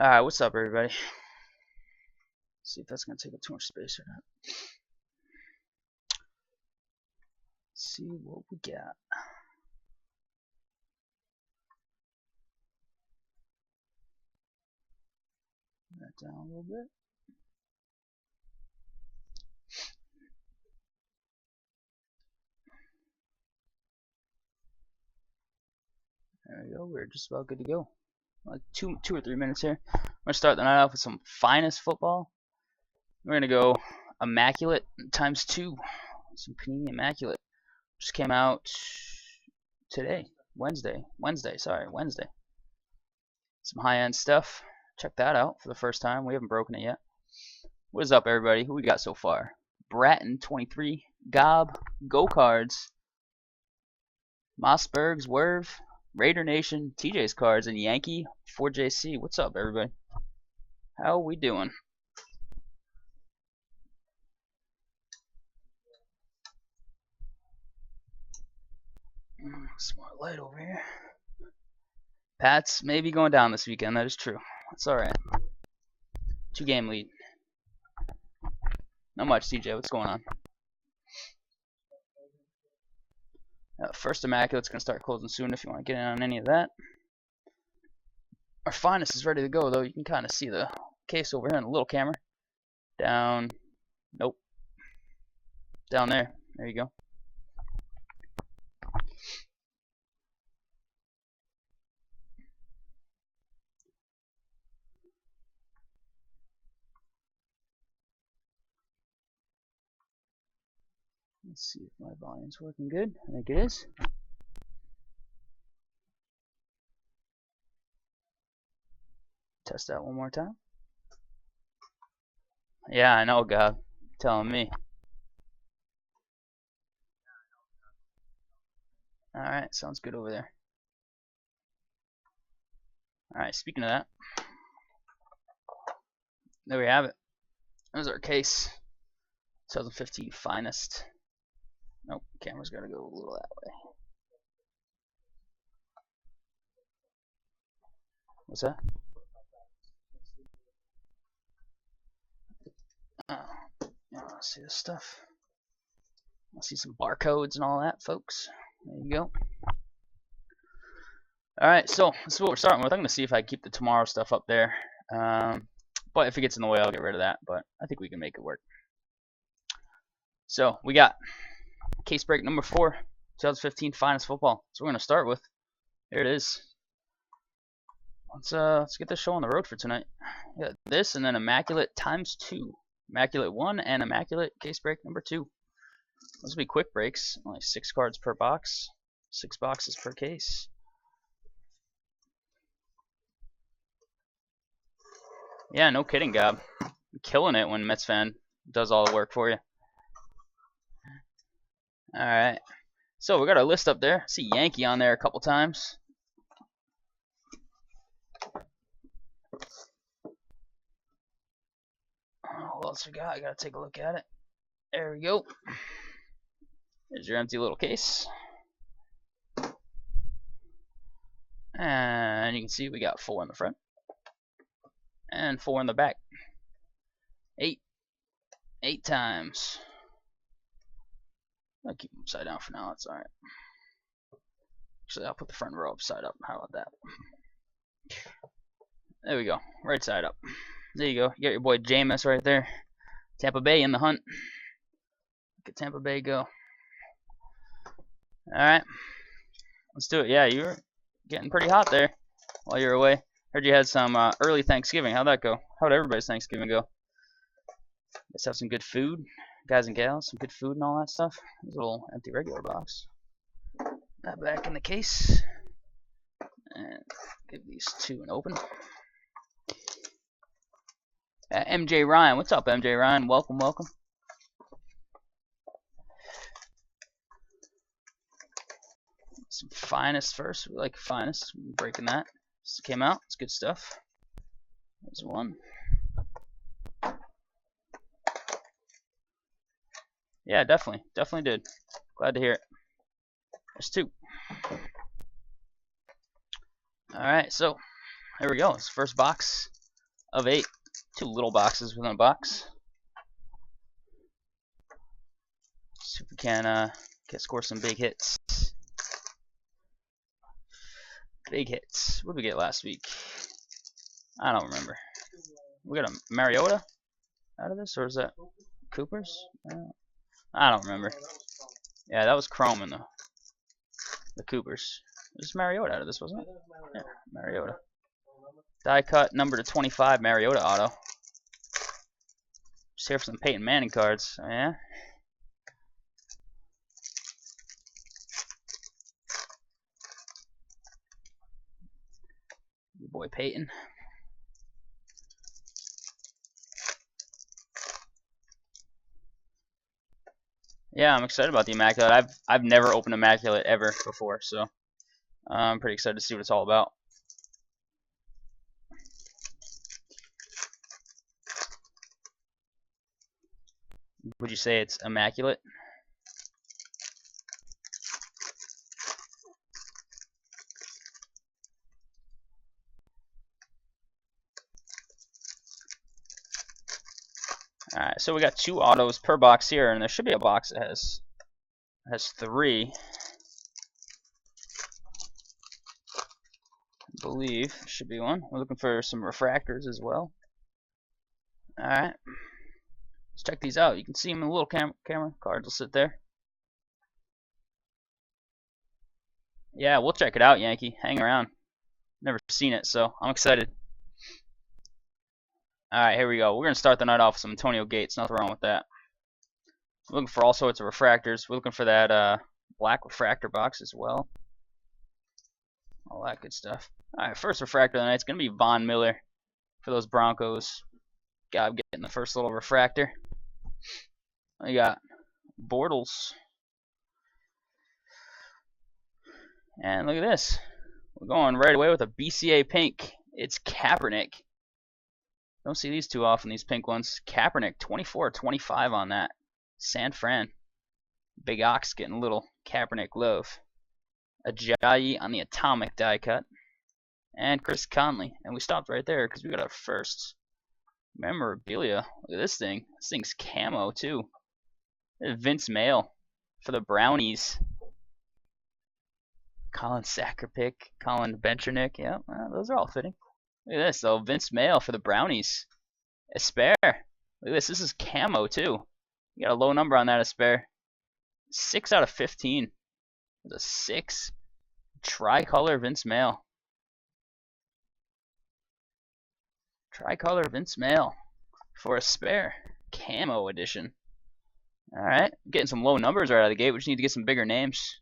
Alright, what's up, everybody? See if that's going to take up too much space or not. Let's see what we got. That down a little bit. There we go. We're just about good to go. Like two or 3 minutes here. I'm gonna start the night off with some finest football. We're gonna go Immaculate times 2. Some Panini Immaculate. Just came out today, Wednesday. Some high-end stuff. Check that out for the first time. We haven't broken it yet. What is up, everybody? Who we got so far? Bratton 23, Gob, Go Cards, Mossbergs, Werv, Raider Nation, TJ's Cards, and Yankee 4JC. What's up, everybody? How we doing? Smart light over here. Pats may be going down this weekend. That is true. That's all right. 2-game lead. Not much, TJ. What's going on? First Immaculate's going to start closing soon if you want to get in on any of that. Our finest is ready to go, though. You can kind of see the case over here in the little camera. Down. Nope. Down there. There you go. Let's see if my volume's working good. I think it is. Test that one more time. Yeah, I know, God. Telling me. Alright, sounds good over there. Alright, speaking of that, there we have it. There's our case. 2015 finest. Nope, camera's gotta go a little that way. What's that? Oh, let's see this stuff. Let's see some barcodes and all that, folks. There you go. Alright, so this is what we're starting with. I'm going to see if I can keep the tomorrow stuff up there. But if it gets in the way, I'll get rid of that. But I think we can make it work. So we got case break number 4, 2015 finest football. So we're going to start with. Here it is. Let's get this show on the road for tonight. We got this and then Immaculate times 2. Immaculate 1 and Immaculate case break number 2. Those will be quick breaks. Only 6 cards per box. 6 boxes per case. Yeah, no kidding, Gob. You're killing it when Mets fan does all the work for you. Alright. So we got our list up there. I see Yankee on there a couple times. What else we got? I gotta take a look at it. There we go. There's your empty little case. And you can see we got 4 in the front. And 4 in the back. 8 times. I'll keep them upside down for now. That's alright. Actually, I'll put the front row upside up. How about that? There we go. Right side up. There you go. You got your boy Jameis right there. Tampa Bay in the hunt. Look at Tampa Bay go. Alright. Let's do it. Yeah, you were getting pretty hot there while you were away. Heard you had some early Thanksgiving. How'd that go? How'd everybody's Thanksgiving go? Let's have some good food. Guys and gals, some good food and all that stuff. There's a little empty regular box. That back in the case. And give these 2 an open. MJ Ryan. What's up, MJ Ryan? Welcome, welcome. Some finest first. We like finest. Breaking that. Just came out. It's good stuff. There's 1. Yeah, definitely. Definitely did. Glad to hear it. There's 2. Alright, so here we go. It's the first box. of 8. 2 little boxes within a box. See if we can score some big hits. Big hits. What did we get last week? I don't remember. We got a Mariota out of this, or is that Cooper's? I don't remember. Yeah, that was Chrome in the Coopers. It was Mariota out of this, wasn't it? Yeah, Mariota. Die cut number to 25, Mariota auto. Just here for some Peyton Manning cards. Oh, yeah. Your boy Peyton. Yeah, I'm excited about the Immaculate. I've never opened Immaculate ever before, so I'm pretty excited to see what it's all about. Would you say it's Immaculate? Alright, so we got 2 autos per box here, and there should be a box that has 3. I believe should be one. We're looking for some refractors as well. Alright. Let's check these out. You can see them in the little camera. Cards will sit there. Yeah, we'll check it out, Yankee. Hang around. Never seen it, so I'm excited. Alright, here we go. We're going to start the night off with some Antonio Gates. Nothing wrong with that. We're looking for all sorts of refractors. We're looking for that black refractor box as well. All that good stuff. Alright, first refractor of the night is going to be Von Miller for those Broncos. Got getting the first little refractor. We got Bortles. And look at this. We're going right away with a BCA pink. It's Kaepernick. Don't see these too often, these pink ones. Kaepernick, 24/25 on that. San Fran. Big Ox getting a little Kaepernick love. Ajayi on the atomic die cut. And Chris Conley. And we stopped right there because we got our first memorabilia. Look at this thing. This thing's camo too. Vince Mail for the Brownies. Colin Sackerpick. Colin Benchernick. Yeah, those are all fitting. Look at this though. Vince Mail for the Brownies. Esper. Look at this. This is camo too. You got a low number on that Esper. 6 out of 15. There's a 6. Tricolor Vince Mail. Tricolor Vince Mail for a spare camo edition. Alright, getting some low numbers right out of the gate. We just need to get some bigger names.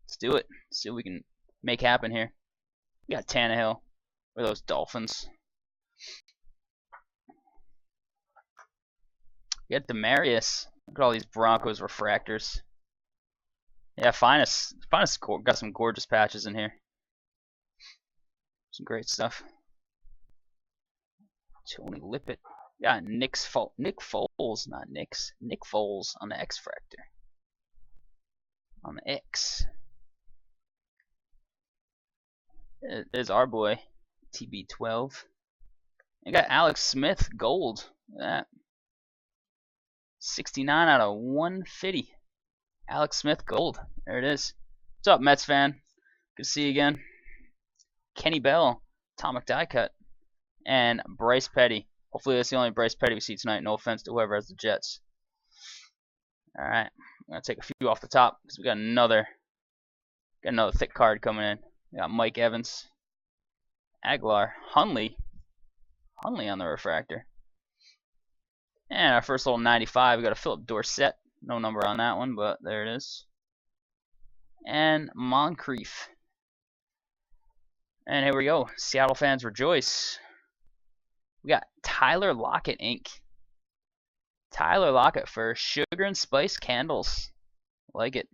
Let's do it. Let's see what we can make happen here. We got Tannehill for those Dolphins. We got Demarius. Look at all these Broncos refractors. Yeah, Finest got some gorgeous patches in here. Some great stuff. Tony Lippett. Yeah, Nick Foles, not Nick's. Nick Foles on the X-Fractor. On the X. There's our boy, TB12. We got Alex Smith, gold. Look at that. 69 out of 150. Alex Smith, gold. There it is. What's up, Mets fan? Good to see you again. Kenny Bell, atomic die cut. And Bryce Petty. Hopefully that's the only Bryce Petty we see tonight. No offense to whoever has the Jets. Alright. I'm going to take a few off the top because we got another thick card coming in. We got Mike Evans. Aguilar. Hundley on the refractor. And our first little 95. We got a Philip Dorsett. No number on that one, but there it is. And Moncrief. And here we go. Seattle fans rejoice. We got Tyler Lockett ink. Tyler Lockett for Sugar and Spice Candles. Like it.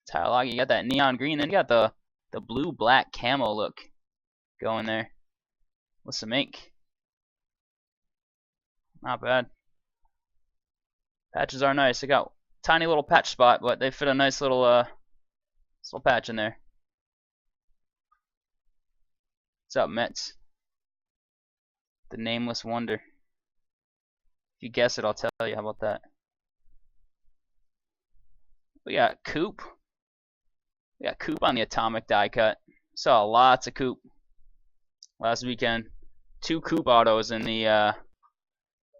Tyler Lockett, you got that neon green. Then you got the blue-black camo look going there with some ink. Not bad. Patches are nice. They got tiny little patch spot, but they fit a nice little patch in there. What's up, Mets? The Nameless Wonder. If you guess it, I'll tell you. How about that? We got Coop. We got Coop on the Atomic die cut. Saw lots of Coop last weekend. 2 Coop autos in the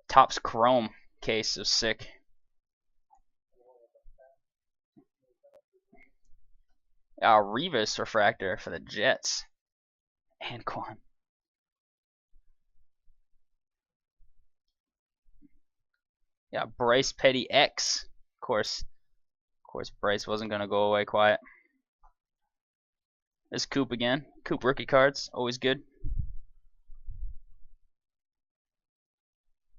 Topps Chrome case. So sick. Revis refractor for the Jets. And Quan. Yeah, Bryce Petty X. Of course, Bryce wasn't gonna go away quiet. There's Coop again. Coop rookie cards, always good.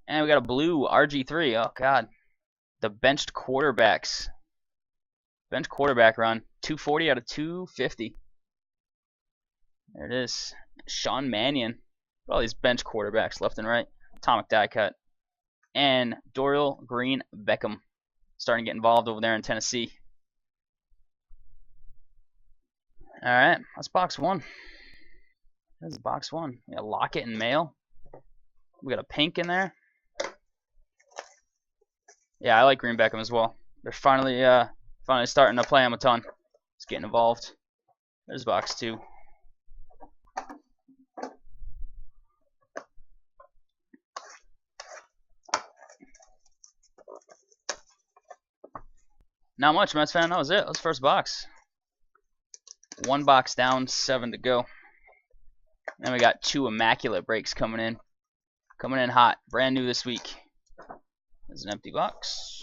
And we got a blue RG3. Oh God, the benched quarterbacks. Bench quarterback run. 240 out of 250. There it is. Sean Mannion. All these bench quarterbacks left and right. Atomic die cut. And Dorial Green Beckham starting to get involved over there in Tennessee. Alright, that's box 1. This is box 1. We got Lockett and Mail. We got a pink in there. Yeah, I like Green Beckham as well. They're finally starting to play him a ton. It's getting involved. There's box 2. Not much, Mets fan. That was it. That was the first box. 1 box down, 7 to go. Then we got 2 immaculate breaks coming in. Coming in hot. Brand new this week. There's an empty box.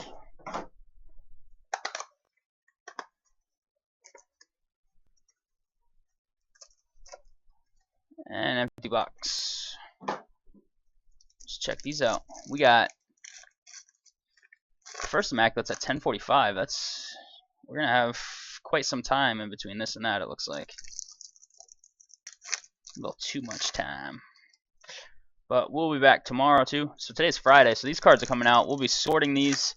And an empty box. Let's check these out. We got first immaculate's at 10:45. We're gonna have quite some time in between this and that. It looks like a little too much time. But we'll be back tomorrow too. So today's Friday, so these cards are coming out. We'll be sorting these,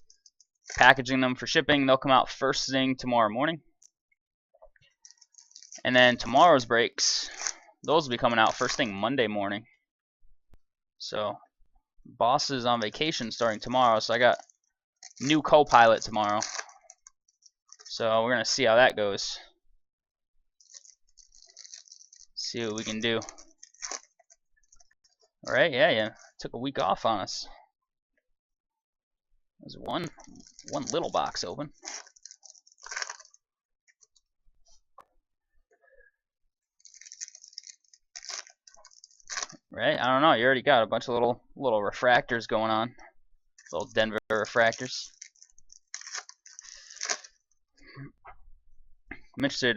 packaging them for shipping. They'll come out first thing tomorrow morning. And then tomorrow's breaks, those will be coming out first thing Monday morning. So boss is on vacation starting tomorrow, so I got new co-pilot tomorrow. So we're gonna see how that goes. See what we can do. Alright, yeah. Took a week off on us. There's one little box open. Right? I don't know. You already got a bunch of little refractors going on. Little Denver refractors. I'm interested.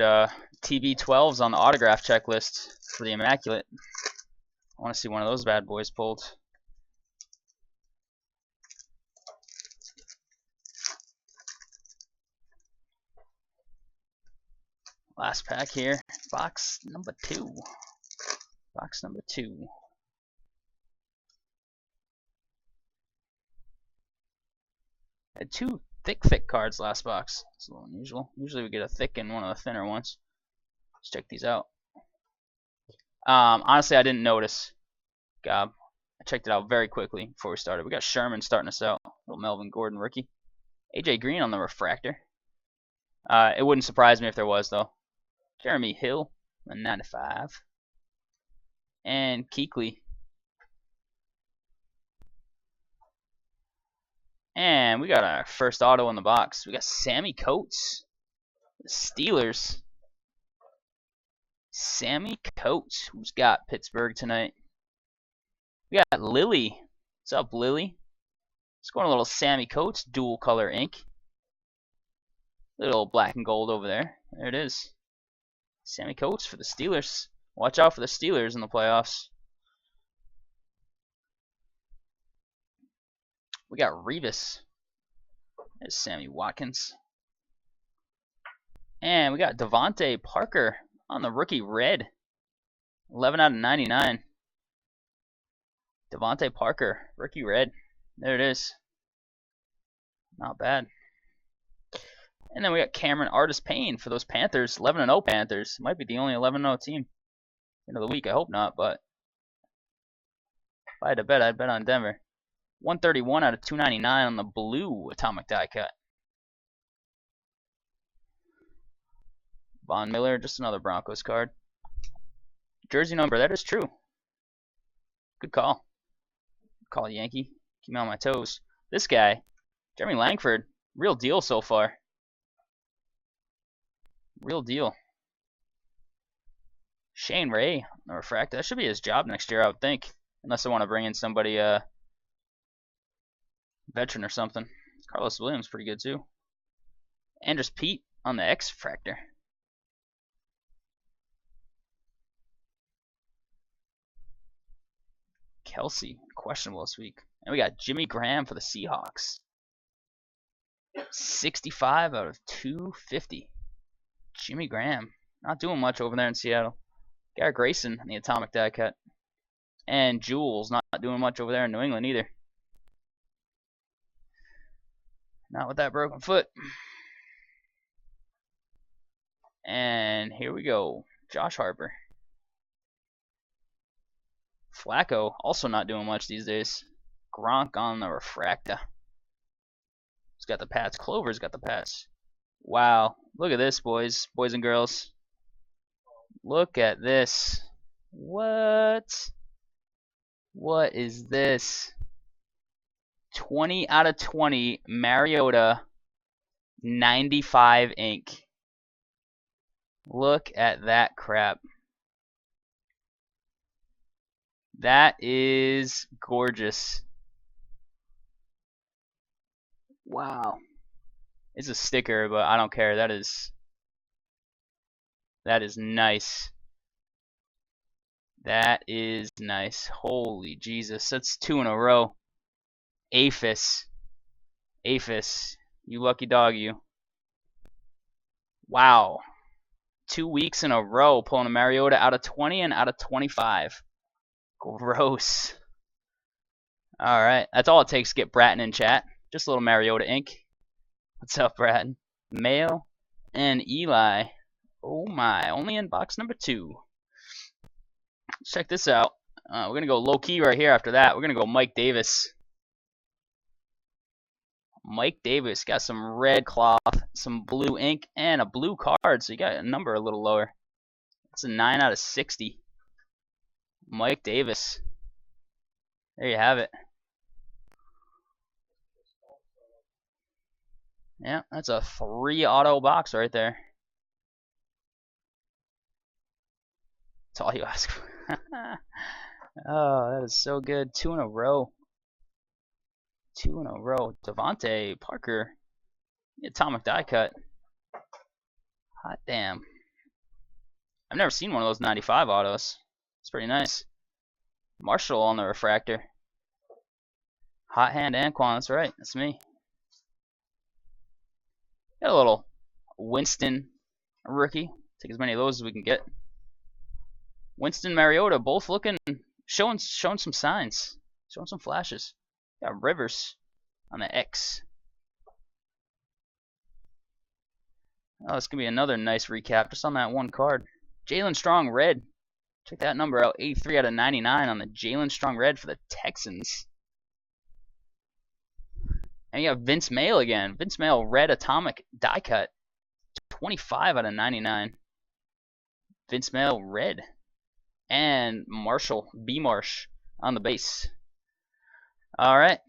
TB12's on the autograph checklist for the Immaculate. I want to see one of those bad boys pulled. Last pack here. Box number 2. Box number 2. Had 2 thick cards last box. It's a little unusual. Usually we get a thick and one of the thinner ones. Let's check these out. Honestly, I didn't notice. I checked it out very quickly before we started. We got Sherman starting us out. Little Melvin Gordon rookie. AJ Green on the refractor. It wouldn't surprise me if there was, though. Jeremy Hill, a 95. And Kuechly. And we got our first auto in the box. We got Sammy Coates. The Steelers. Sammy Coates. Who's got Pittsburgh tonight? We got Lily. What's up, Lily? Let's go on a little Sammy Coates dual color ink. Little black and gold over there. There it is. Sammy Coates for the Steelers. Watch out for the Steelers in the playoffs. We got Revis. There's Sammy Watkins. And we got Devontae Parker on the rookie red. 11 out of 99. Devontae Parker, rookie red. There it is. Not bad. And then we got Cameron Artis Payne for those Panthers. 11-0 Panthers. Might be the only 11-0 team. End of the week, I hope not, but If I had to bet, I'd bet on Denver. 131 out of 299 on the blue atomic die cut. Von Miller, just another Broncos card. Jersey number, that is true. Good call. Good call, Yankee. Keep me on my toes. This guy, Jeremy Langford, real deal so far. Real deal. Shane Ray, the refractor. That should be his job next year, I would think. Unless they want to bring in somebody, veteran or something. Carlos Williams, pretty good too. Andrus Pete on the X-Fractor. Kelsey, questionable this week. And we got Jimmy Graham for the Seahawks. 65 out of 250. Jimmy Graham. Not doing much over there in Seattle. Garrett Grayson in the atomic die cut. And Jules not doing much over there in New England either. Not with that broken foot. And here we go. Josh Harper. Flacco also not doing much these days. Gronk on the refractor. He's got the Pats. Clover's got the Pats. Wow. Look at this, boys and girls. Look at this. What? What is this? 20 out of 20 Mariota 95 ink. Look at that crap. That is gorgeous. Wow. It's a sticker, but I don't care. That is nice. That is nice. Holy Jesus. That's 2 in a row. Aphis. Aphis. You lucky dog, you. Wow. 2 weeks in a row pulling a Mariota out of 20 and out of 25. Gross. Alright. That's all it takes to get Bratton in chat. Just a little Mariota ink. What's up, Bratton? Mayo and Eli. Oh my. Only in box number 2. Let's check this out. We're going to go low key right here after that. We're going to go Mike Davis. Mike Davis got some red cloth, some blue ink, and a blue card. So you got a number a little lower. It's a 9 out of 60. Mike Davis. There you have it. Yeah, that's a 3 auto box right there. That's all you ask for. Oh, that is so good. 2 in a row. 2 in a row. Devontae Parker. Atomic die cut. Hot damn. I've never seen one of those 95 autos. It's pretty nice. Marshall on the refractor. Hot hand Anquan. That's right. That's me. Got a little Winston rookie. Take as many of those as we can get. Winston, Mariota, both looking, showing some signs, showing some flashes. Got Rivers on the X. Oh, this could be another nice recap just on that one card. Jalen Strong red. Check that number out. 83 out of 99 on the Jalen Strong red for the Texans. And you got Vince Mail again. Vince Mail red atomic die cut. 25 out of 99. Vince Mail red. And Marshall, B Marsh on the base. Alright,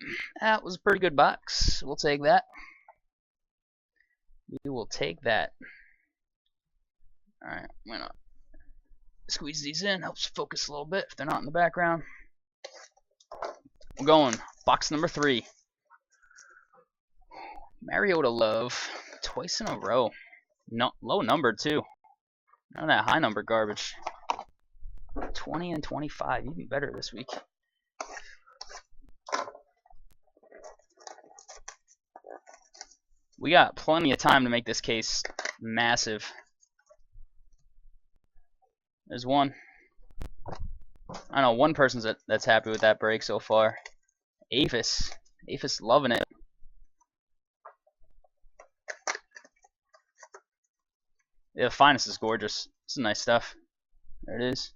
that was a pretty good box. We'll take that. We will take that. Alright, I'm going to squeeze these in. Helps focus a little bit if they're not in the background. We're going box number 3. Mariota Love. Twice in a row. No, low number too. None of that high number garbage. 20 and 25, even better this week. We got plenty of time to make this case massive. There's one. I know one person that's happy with that break so far. Aphis. Aphis loving it. Yeah, the finest is gorgeous. This is nice stuff. There it is.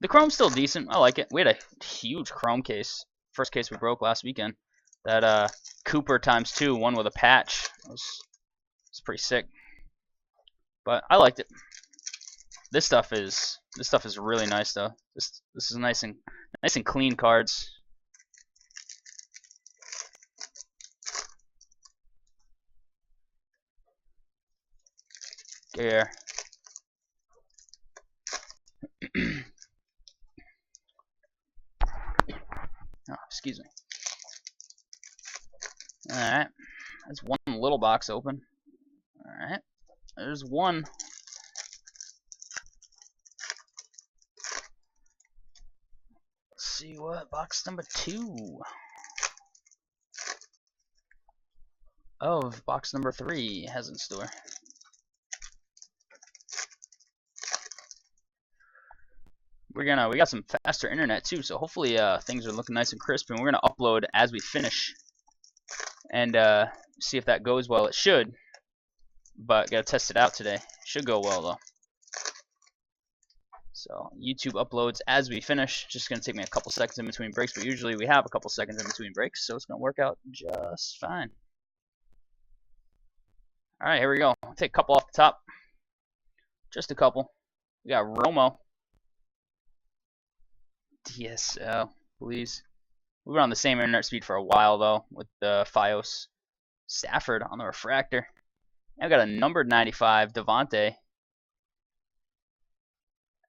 The chrome's still decent. I like it. We had a huge chrome case. First case we broke last weekend. That Cooper ×2, one with a patch. It's pretty sick. But I liked it. This stuff is really nice though. This is nice and clean cards. Here. Oh, excuse me. Alright. That's one little box open. Alright. There's one. Let's see what box number 2 of box number 3 has in store. We got some faster internet too, so hopefully things are looking nice and crisp, and we're gonna upload as we finish and see if that goes well. It should, but gotta test it out today. Should go well though. So YouTube uploads as we finish. Just gonna take me a couple seconds in between breaks, but usually we have a couple seconds in between breaks, so it's gonna work out just fine. All right, here we go. I'll take a couple off the top. Just a couple. We got Romo. DSL, please. We were on the same internet speed for a while though with the Fios. Stafford on the refractor. I've got a numbered 95 Devontae.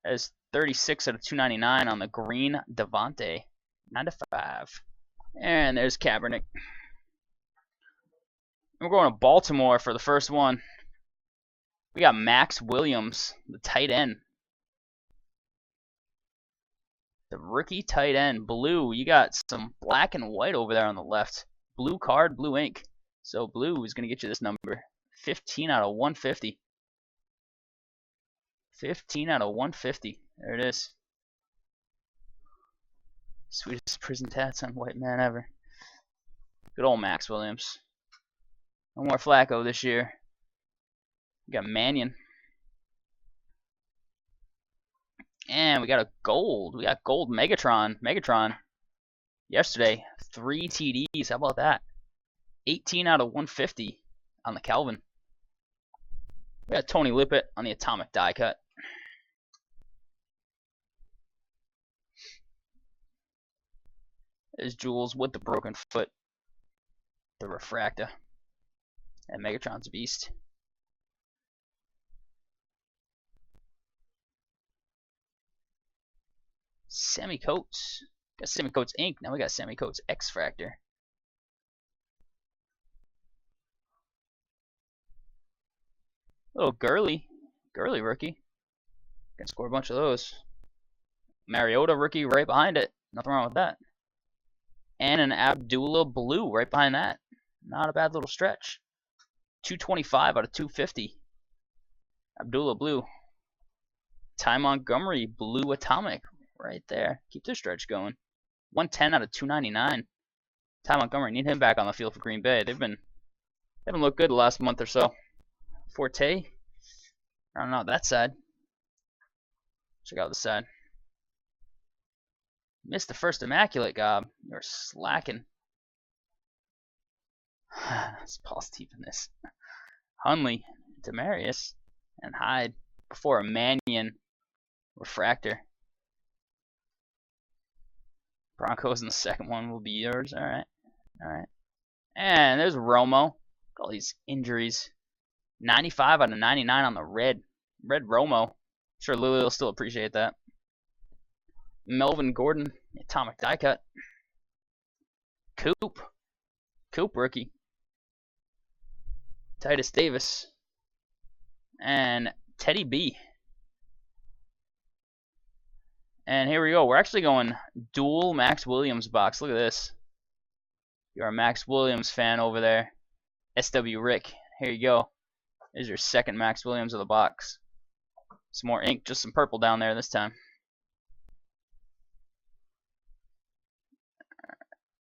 As 36 out of 299 on the green Devontae. 9/5. And there's Kaepernick. We're going to Baltimore for the first one. We got Max Williams, the tight end. The rookie tight end, blue. You got some black and white over there on the left. Blue card, blue ink. So blue is going to get you this number. 15 out of 150. 15 out of 150. There it is. Sweetest prison tats on white man ever. Good old Max Williams. No more Flacco this year. We got Mannion. And we got a gold. We got gold Megatron. Megatron. Yesterday, 3 TDs. How about that? 18 out of 150 on the Calvin. We got Tony Lippett on the atomic die cut. There's Jules with the broken foot. The refractor. And Megatron's beast. Sammy Coates. Got Sammy Coates Ink. Now we got Sammy Coates X-Fractor. Little Gurley. Gurley rookie. Can score a bunch of those. Mariota rookie right behind it. Nothing wrong with that. And an Abdullah blue right behind that. Not a bad little stretch. 225 out of 250. Abdullah blue. Ty Montgomery blue atomic right there. Keep the stretch going. 110 out of 299. Ty Montgomery, need him back on the field for Green Bay. They haven't looked good the last month or so. Forte. I don't know that side. Check out the side. Missed the first immaculate, Gob. You're slacking. It's Paul's deep in this. Hunley, Demarius, and Hyde before a Mannion refractor. Broncos in the second one will be yours. All right. All right. And there's Romo. All these injuries. 95 out of 99 on the red. Red Romo. Sure, Lily will still appreciate that. Melvin Gordon, atomic die cut. Coop rookie. Titus Davis. And Teddy B. And here we go. We're actually going dual Max Williams box. Look at this. You're a Max Williams fan over there. SW Rick. Here you go. There's your second Max Williams of the box. Some more ink. Just some purple down there this time.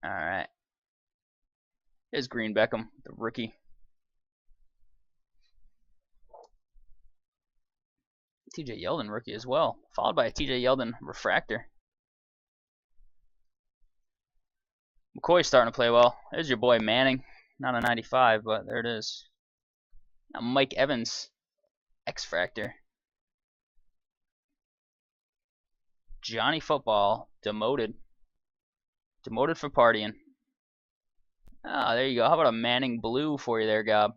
Alright. Here's Green Beckham, the rookie. TJ Yeldon rookie as well, followed by a TJ Yeldon refractor. McCoy's starting to play well. There's your boy Manning. Not a 95, but there it is. Now Mike Evans, X-Fractor. Johnny Football, demoted. Demoted for partying. Ah, there you go. How about a Manning Blue for you there, Gob?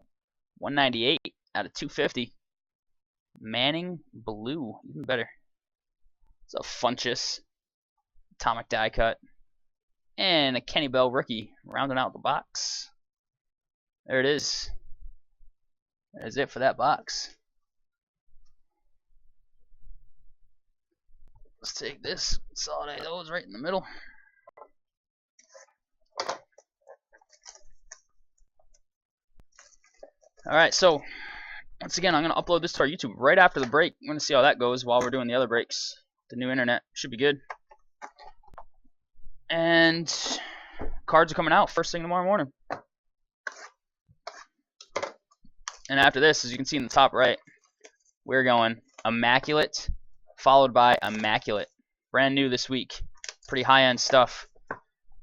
198 out of 250. Manning Blue, even better. It's a Funchess atomic die cut. And a Kenny Bell rookie rounding out the box. There it is. There's it for that box. Let's take this, consolidate those right in the middle. Alright, so once again, I'm going to upload this to our YouTube right after the break. I'm going to see how that goes while we're doing the other breaks. The new internet should be good. And cards are coming out first thing tomorrow morning. And after this, as you can see in the top right, we're going Immaculate followed by Immaculate. Brand new this week. Pretty high-end stuff.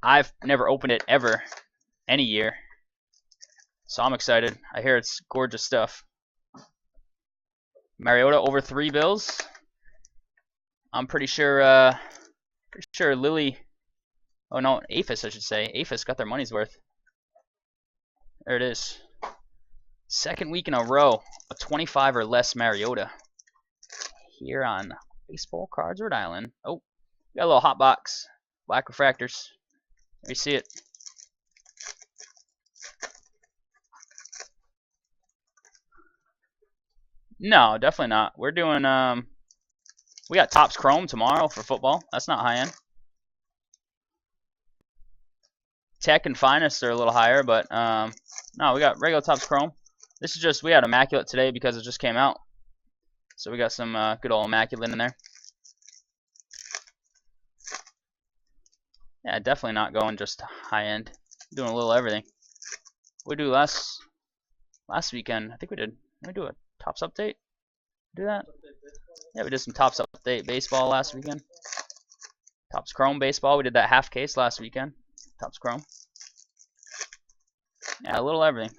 I've never opened it ever, any year. So I'm excited. I hear it's gorgeous stuff. Mariota over 3 bills. I'm pretty sure Lily, oh no, Aphis I should say. Aphis got their money's worth. There it is. Second week in a row, a 25 or less Mariota. Here on Baseball Cards Rhode Island. Oh, got a little hot box. Black refractors. There you see it. No, definitely not. We're doing we got Topps Chrome tomorrow for football. That's not high end. Tech and Finest are a little higher, but no, we got regular Topps Chrome. This is just, we had Immaculate today because it just came out. So we got some good old Immaculate in there. Yeah, definitely not going just high end. Doing a little everything. We do last weekend. I think we did. Did we do a Topps update? Do that? Yeah, we did some Topps update baseball last weekend. Topps Chrome baseball. We did that half case last weekend. Topps Chrome. Yeah, a little everything.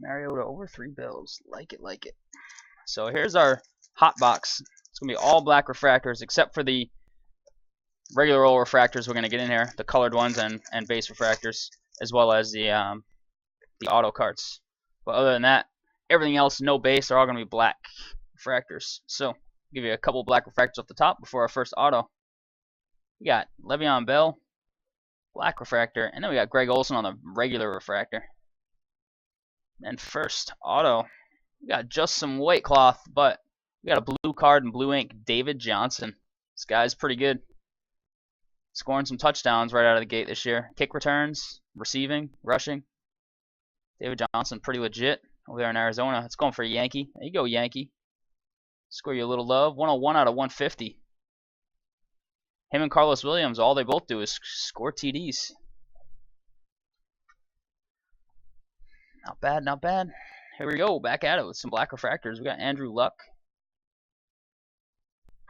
Mariota over 3 bills. Like it, like it. So here's our hot box. It's going to be all black refractors except for the regular old refractors we're going to get in here. The colored ones and base refractors, as well as the auto cards. But other than that, everything else, no base, are all going to be black refractors. So I'll give you a couple black refractors off the top before our first auto. We got Le'Veon Bell, black refractor, and then we got Greg Olsen on the regular refractor. And first auto, we got just some white cloth, but we got a blue card and blue ink, David Johnson. This guy's pretty good. Scoring some touchdowns right out of the gate this year. Kick returns, receiving, rushing. David Johnson, pretty legit over there in Arizona. It's going for a Yankee. There you go, Yankee. Score you a little love. 101 out of 150. Him and Carlos Williams, all they both do is score TDs. Not bad, not bad. Here we go, back at it with some black refractors. We got Andrew Luck.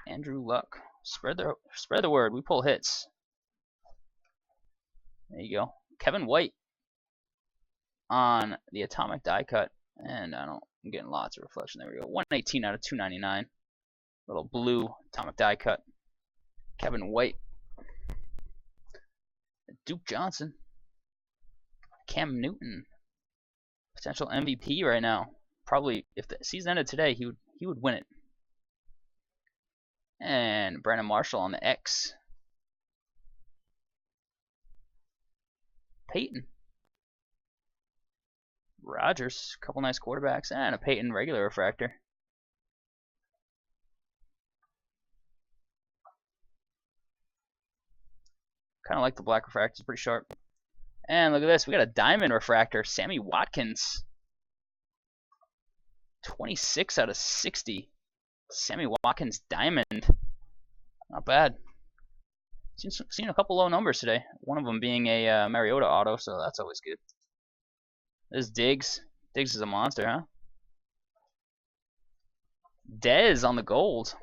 Andrew Luck. Spread the word. We pull hits. There you go. Kevin White on the atomic die cut. And I'm getting lots of reflection. There we go. 118 out of 299. Little blue atomic die cut. Kevin White. Duke Johnson. Cam Newton. Potential MVP right now. Probably, if the season ended today, he would win it. And Brandon Marshall on the X. Peyton. Rodgers. A couple nice quarterbacks. And a Peyton regular refractor. Kind of like the black refractor. It's pretty sharp. And look at this. We got a diamond refractor. Sammy Watkins. 26 out of 60. Sammy Watkins diamond. Not bad. Seen a couple low numbers today. One of them being a Mariota auto, so that's always good. This Diggs. Diggs is a monster, huh? Dez on the gold.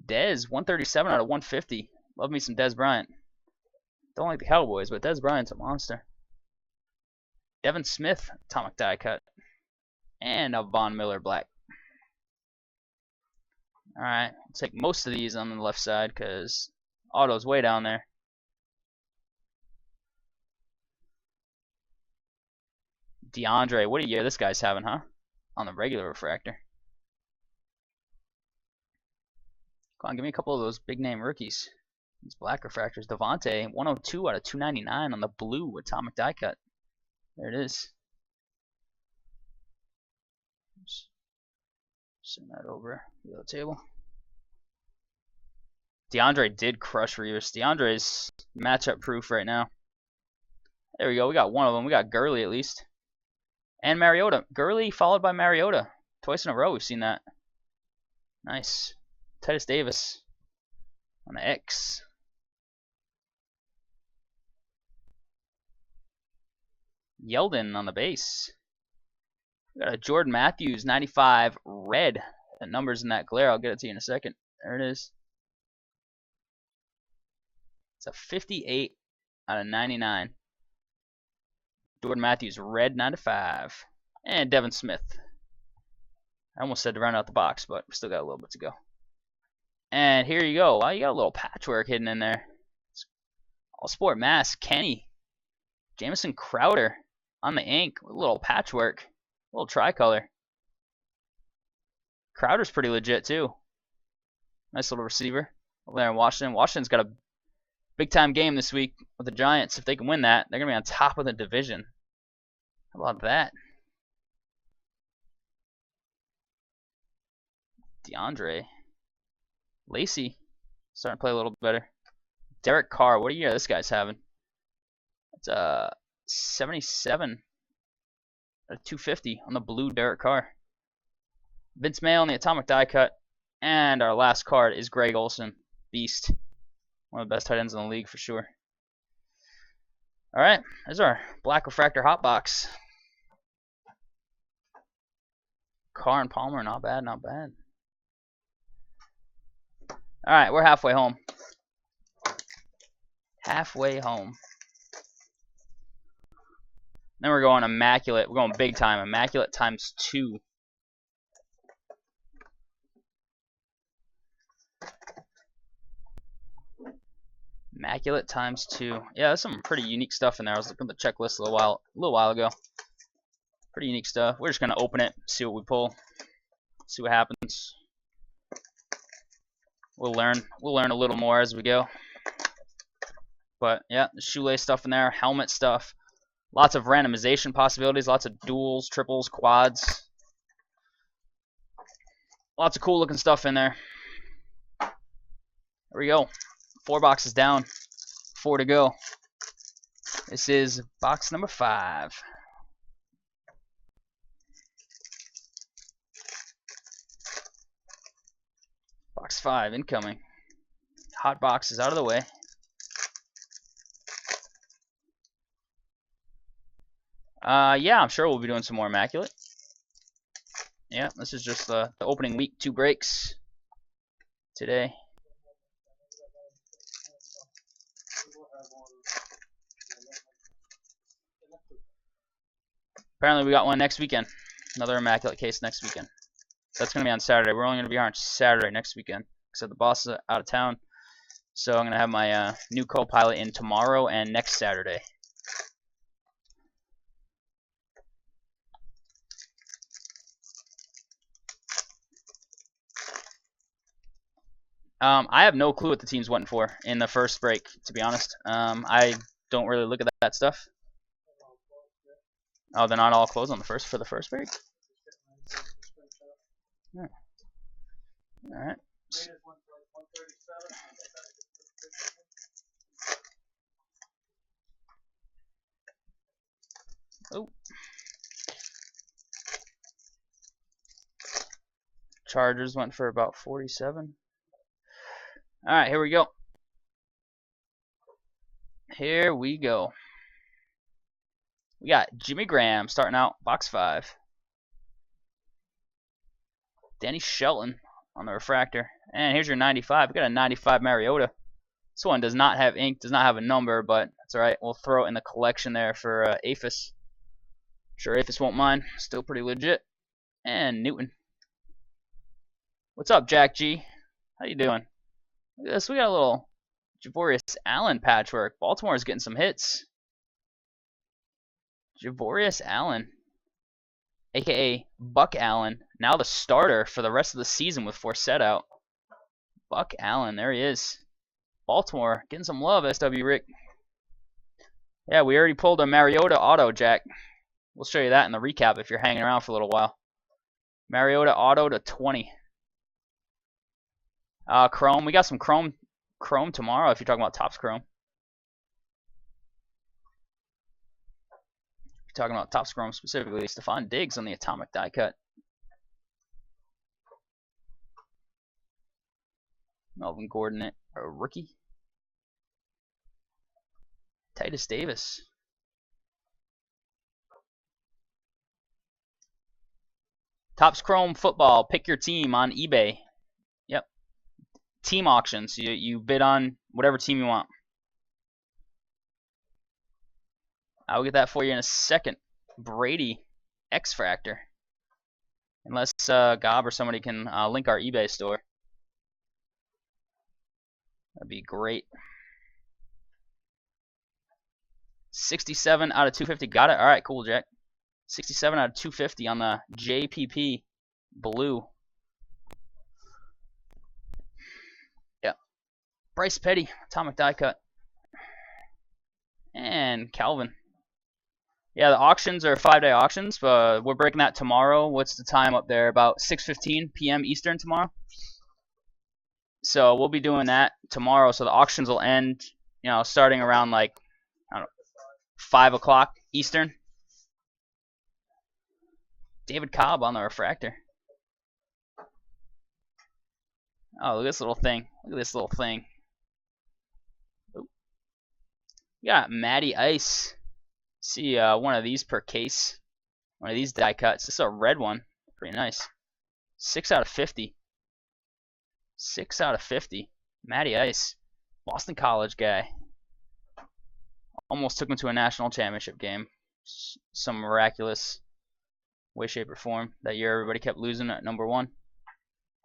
Dez, 137 out of 150. Love me some Dez Bryant. Don't like the Cowboys, but Dez Bryant's a monster. Devin Smith, atomic die cut. And a Von Miller black. Alright, I'll take most of these on the left side because auto's way down there. DeAndre, what a year this guy's having, huh? On the regular refractor. Come on, give me a couple of those big name rookies. These black refractors. Devontae, 102 out of 299 on the blue atomic die cut. There it is. Send that over the other table. DeAndre did crush Revis. DeAndre's matchup proof right now. There we go. We got one of them. We got Gurley at least. And Mariota. Gurley followed by Mariota. Twice in a row we've seen that. Nice. Titus Davis on the X. Yeldon on the base. We got a Jordan Matthews 95 red. The numbers in that glare, I'll get it to you in a second. There it is. It's a 58 out of 99. Jordan Matthews red 95. And Devin Smith. I almost said to round out the box, but we still got a little bit to go. And here you go. Wow, you got a little patchwork hidden in there. All Sport Mass, Kenny. Jamison Crowder on the ink with a little patchwork. A little tricolor. Crowder's pretty legit too. Nice little receiver over there in Washington. Washington's got a big time game this week with the Giants. If they can win that, they're going to be on top of the division. How about that? DeAndre. Lacey starting to play a little better. Derek Carr, what a year this guy's having. It's 77 out of 250 on the blue Derek Carr. Vince Mayo on the atomic die cut. And our last card is Greg Olsen. Beast. One of the best tight ends in the league for sure. Alright, there's our black refractor hot box. Carr and Palmer, not bad, not bad. Alright, we're halfway home. Halfway home. Then we're going immaculate. We're going big time. Immaculate times 2. Immaculate times 2. Yeah, there's some pretty unique stuff in there. I was looking at the checklist a little while ago. Pretty unique stuff. We're just gonna open it, see what we pull, see what happens. We'll learn a little more as we go. But yeah, the shoelace stuff in there, helmet stuff, lots of randomization possibilities, lots of duals, triples, quads. Lots of cool looking stuff in there. There we go. 4 boxes down, 4 to go. This is box number 5. Box 5 incoming. Hot box is out of the way. Yeah, I'm sure we'll be doing some more immaculate. Yeah, this is just the opening week 2 breaks today. Apparently we got one next weekend. Another immaculate case next weekend. That's going to be on Saturday. We're only going to be here on Saturday next weekend. Except the boss is out of town. So I'm going to have my new co-pilot in tomorrow and next Saturday. I have no clue what the team's waiting for in the first break, to be honest. I don't really look at that stuff. Oh, they're not all closed on the first break? Yeah. Alright. Oh. Chargers went for about 47. Alright, here we go. Here we go. We got Jimmy Graham starting out box 5. Danny Shelton on the refractor. And here's your 95. We got a 95 Mariota. This one does not have ink, does not have a number, but that's alright. We'll throw it in the collection there for Aphis. Sure, Aphis won't mind. Still pretty legit. And Newton. What's up, Jack G? How you doing? Look at this. We got a little Javorius Allen patchwork. Baltimore's getting some hits. Javorius Allen, a.k.a. Buck Allen, now the starter for the rest of the season with Forsett out. Buck Allen, there he is. Baltimore, getting some love, SW Rick. Yeah, we already pulled a Mariota auto, Jack. We'll show you that in the recap if you're hanging around for a little while. Mariota auto to 20. Chrome, we got some Chrome tomorrow if you're talking about Topps Chrome. Talking about Topps Chrome specifically, Stephon Diggs on the atomic die cut. Melvin Gordon, a rookie. Titus Davis. Topps Chrome football. Pick your team on eBay. Yep. Team auctions. You bid on whatever team you want. I'll get that for you in a second. Brady X-Fractor. Unless Gob or somebody can link our eBay store. That'd be great. 67 out of 250. Got it? Alright, cool, Jack. 67 out of 250 on the JPP blue. Yep. Bryce Petty, atomic die cut. And Calvin. Yeah, the auctions are 5-day auctions, but we're breaking that tomorrow. What's the time up there? About 6:15 p.m. Eastern tomorrow. So we'll be doing that tomorrow. So the auctions will end, starting around like, I don't know, 5 o'clock Eastern. David Cobb on the refractor. Oh, look at this little thing. Look at this little thing. Ooh. We got Matty Ice. See one of these per case. One of these die cuts. This is a red one. Pretty nice. 6 out of 50. 6 out of 50. Matty Ice. Boston College guy. Almost took him to a national championship game. Some miraculous way, shape, or form. That year everybody kept losing at number 1.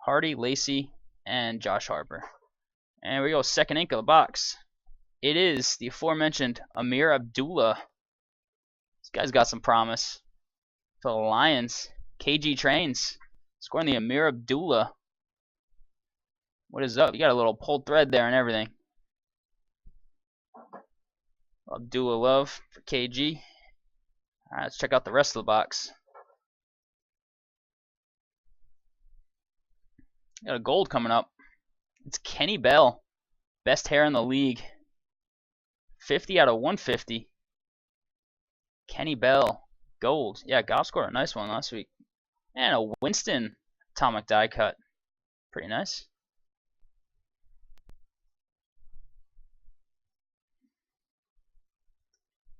Hardy, Lacey, and Josh Harper. And we go second ink of the box. It is the aforementioned Amir Abdullah. This guy's got some promise. For the Lions. KG Trains. Scoring the Amir Abdullah. What is up? You got a little pulled thread there and everything. Abdullah love for KG. Alright, let's check out the rest of the box. Got a gold coming up. It's Kenny Bell. Best hair in the league. 50 out of 150. Kenny Bell. Gold. Yeah, Goff scored a nice one last week. And a Winston atomic die cut. Pretty nice.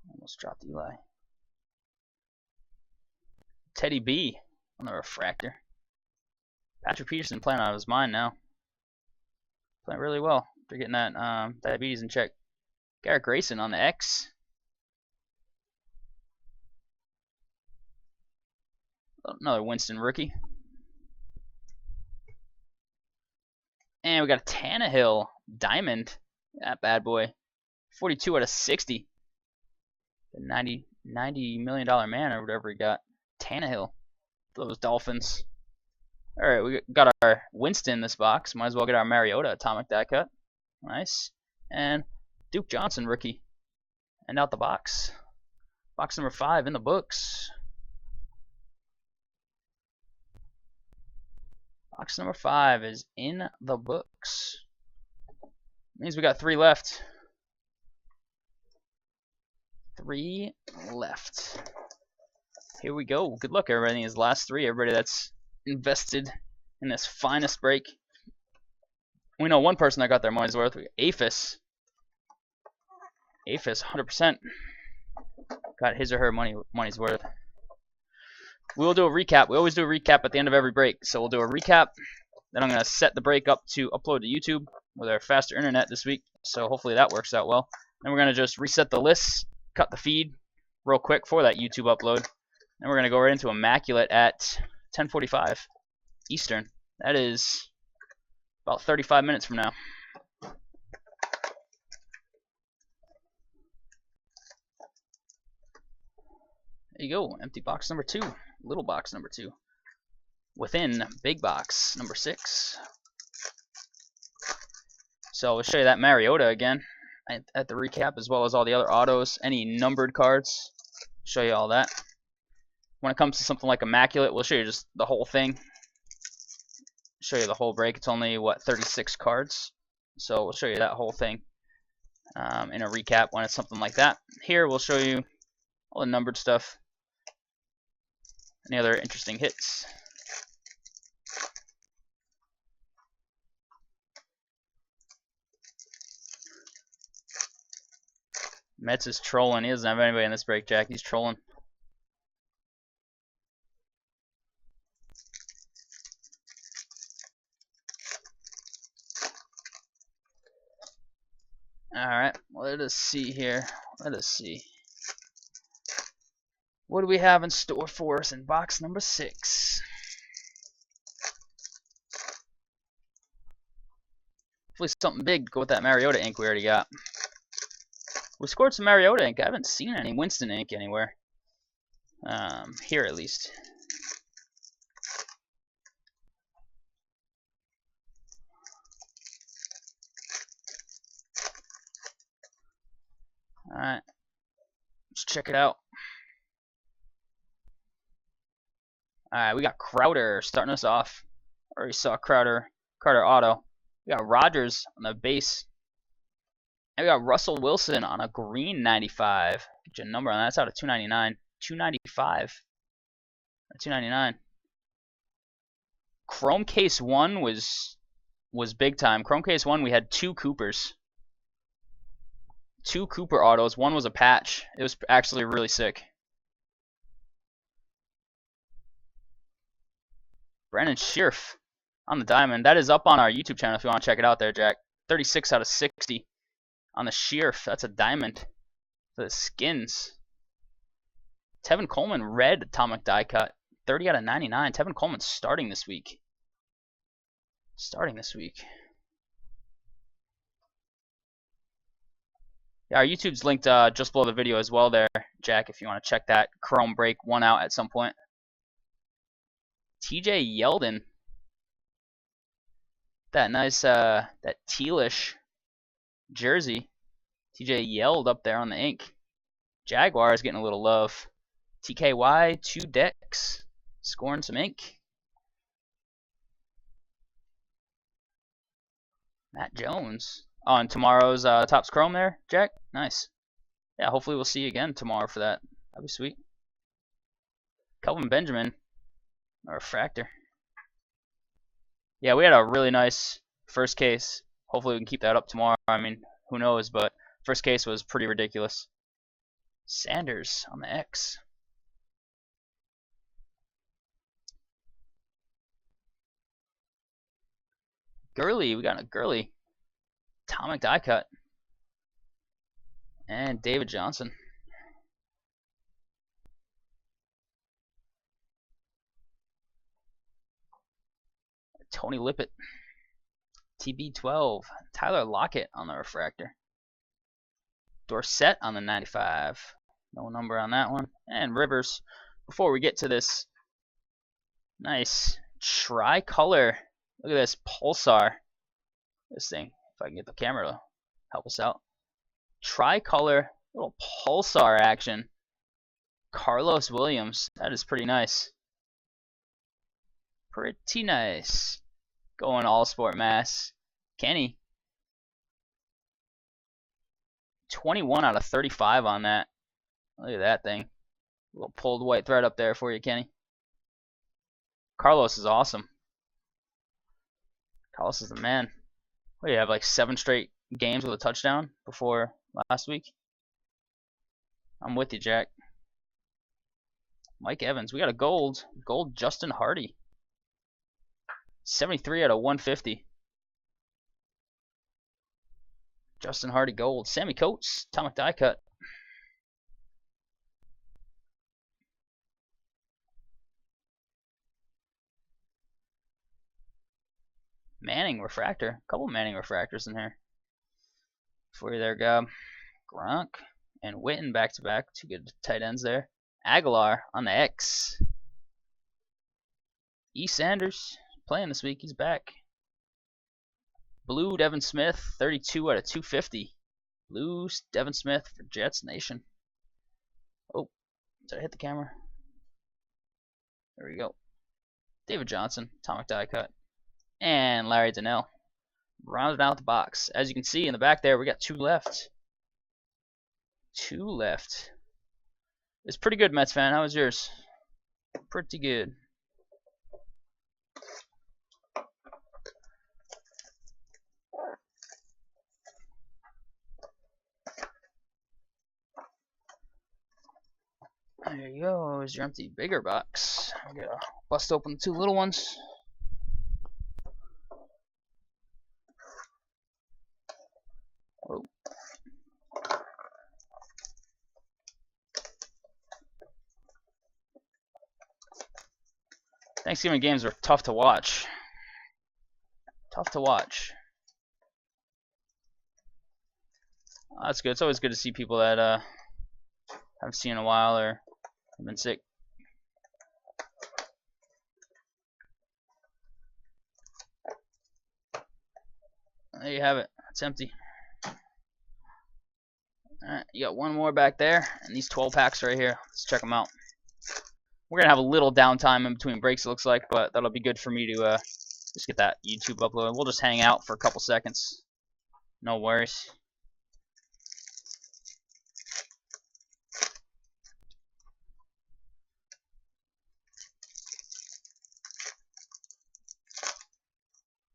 Almost dropped Eli. Teddy B on the refractor. Patrick Peterson playing out of his mind now. Playing really well. They're getting that diabetes in check. Garrett Grayson on the X. Another Winston rookie. And we got a Tannehill Diamond. That bad boy. 42 out of 60. The $90 million man or whatever he got. Tannehill. Those Dolphins. Alright, we got our Winston in this box. Might as well get our Mariota atomic die cut. Nice. And Duke Johnson rookie. And out the box. Box number 5 in the books. Box number 5 is in the books. Means we got 3 left. 3 left. Here we go. Good luck, everybody. In these last 3. Everybody that's invested in this finest break. We know one person that got their money's worth. Aphis. APHIS 100% got his or her money's worth. We will do a recap. We always do a recap at the end of every break. So we'll do a recap. Then I'm going to set the break up to upload to YouTube with our faster internet this week. So hopefully that works out well. Then we're going to just reset the lists, cut the feed real quick for that YouTube upload. Then we're going to go right into Immaculate at 10:45 Eastern. That is about 35 minutes from now. There you go. Empty box number 2. Little box number 2. Within big box number 6. So we'll show you that Mariota again at the recap, as well as all the other autos, any numbered cards. Show you all that. When it comes to something like Immaculate, we'll show you just the whole thing. Show you the whole break. It's only, what, 36 cards. So we'll show you that whole thing in a recap when it's something like that. Here we'll show you all the numbered stuff. Any other interesting hits. Mets is trolling. He doesn't have anybody in this break, Jack. He's trolling. Alright, let us see here. Let us see. What do we have in store for us in box number 6? Hopefully something big to go with that Mariota ink we already got. We scored some Mariota ink. I haven't seen any Winston ink anywhere. Here at least. Alright. Let's check it out. Alright, we got Crowder starting us off. Already saw Crowder auto. We got Rodgers on the base. And we got Russell Wilson on a green 95. Get your number on that. That's out of 299. 295. Or 299. Chrome Case 1 was big time. Chrome Case 1, we had 2 Coopers. 2 Cooper autos. One was a patch. It was actually really sick. Brandon Scherff on the diamond. That is up on our YouTube channel if you want to check it out there, Jack. 36 out of 60 on the Scherff. That's a diamond for the skins. Tevin Coleman, red atomic die cut. 30 out of 99. Tevin Coleman starting this week. Yeah, our YouTube's linked just below the video as well there, Jack, if you want to check that Chrome break one out at some point. TJ Yeldon. That nice, that tealish jersey. TJ yelled up there on the ink. Jaguars getting a little love. TKY, 2 decks. Scoring some ink. Matt Jones. On tomorrow's Topps Chrome there, Jack. Nice. Yeah, hopefully we'll see you again tomorrow for that. That'd be sweet. Kelvin Benjamin. A refractor. Yeah, we had a really nice first case. Hopefully we can keep that up tomorrow. I mean, who knows, but first case was pretty ridiculous. Sanders on the X. Gurley, we got a Gurley. Atomic die cut. And David Johnson. Tony Lippett. TB12. Tyler Lockett on the refractor. Dorsett on the 95. No number on that one. And Rivers. Before we get to this nice tricolor. Look at this Pulsar. This thing. If I can get the camera to help us out. Tricolor. Little Pulsar action. Carlos Williams. That is pretty nice. Pretty nice. Going all sport mass. Kenny. 21 out of 35 on that. Look at that thing. A little pulled white thread up there for you, Kenny. Carlos is awesome. Carlos is the man. What do you have, like 7 straight games with a touchdown before last week? I'm with you, Jack. Mike Evans. We got a gold. Gold Justin Hardy. 73 out of 150. Justin Hardy gold. Sammy Coates. Atomic die cut. Manning refractor. A couple Manning refractors in here. For you there, Gob. Gronk and Witten back to back. Two good tight ends there. Aguilar on the X. E. Sanders playing this week. He's back. Blue Devin Smith. 32 out of 250. Blue Devin Smith for Jets Nation. Oh, did I hit the camera? There we go. David Johnson. Atomic die cut. And Larry Donnell. Rounded out the box. As you can see in the back there, we got 2 left. 2 left. It's pretty good, Mets fan. How was yours? Pretty good. There you go. Here's your empty bigger box. I'm gonna bust open the 2 little ones. Oh. Thanksgiving games are tough to watch. Tough to watch. That's good. It's always good to see people that haven't seen in a while or have been sick. There you have it. It's empty. Alright, you got 1 more back there, and these 12 packs right here. Let's check them out. We're going to have a little downtime in between breaks, it looks like, but that'll be good for me to just get that YouTube upload. We'll just hang out for a couple seconds. No worries.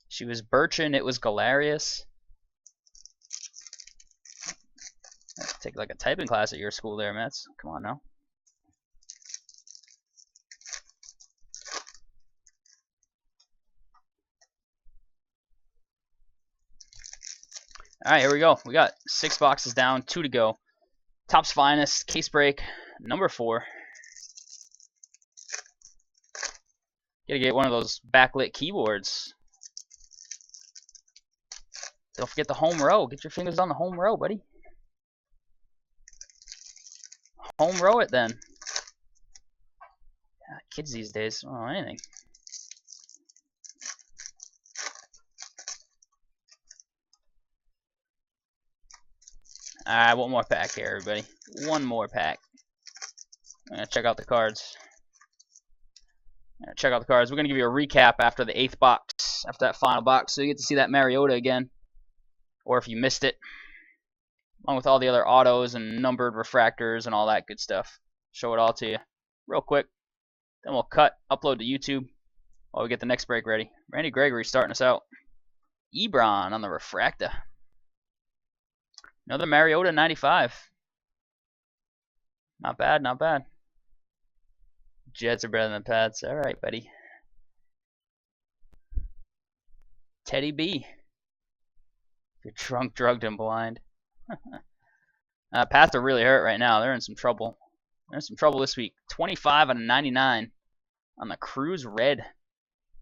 She was Birchin, it was Galarius. Take like a typing class at your school there, Mets. Come on now. Alright, here we go. We got 6 boxes down, 2 to go. Topps Finest, case break, number 4. Gotta get one of those backlit keyboards. Don't forget the home row. Get your fingers on the home row, buddy. Home row it then. Yeah, kids these days, oh, anything. Alright, one more pack here, everybody. One more pack. I'm gonna check out the cards. Check out the cards. We're gonna give you a recap after the 8th box, after that final box, so you get to see that Mariota again, or if you missed it, along with all the other autos and numbered refractors and all that good stuff. Show it all to you real quick. Then we'll cut, upload to YouTube while we get the next break ready. Randy Gregory starting us out. Ebron on the refractor. Another Mariota 95. Not bad, not bad. Jets are better than the Pats. All right, buddy. Teddy B. You're drunk, drugged, and blind. Pats are really hurt right now. They're in some trouble. They're in some trouble this week. 25 out of 99 on the Cruz red.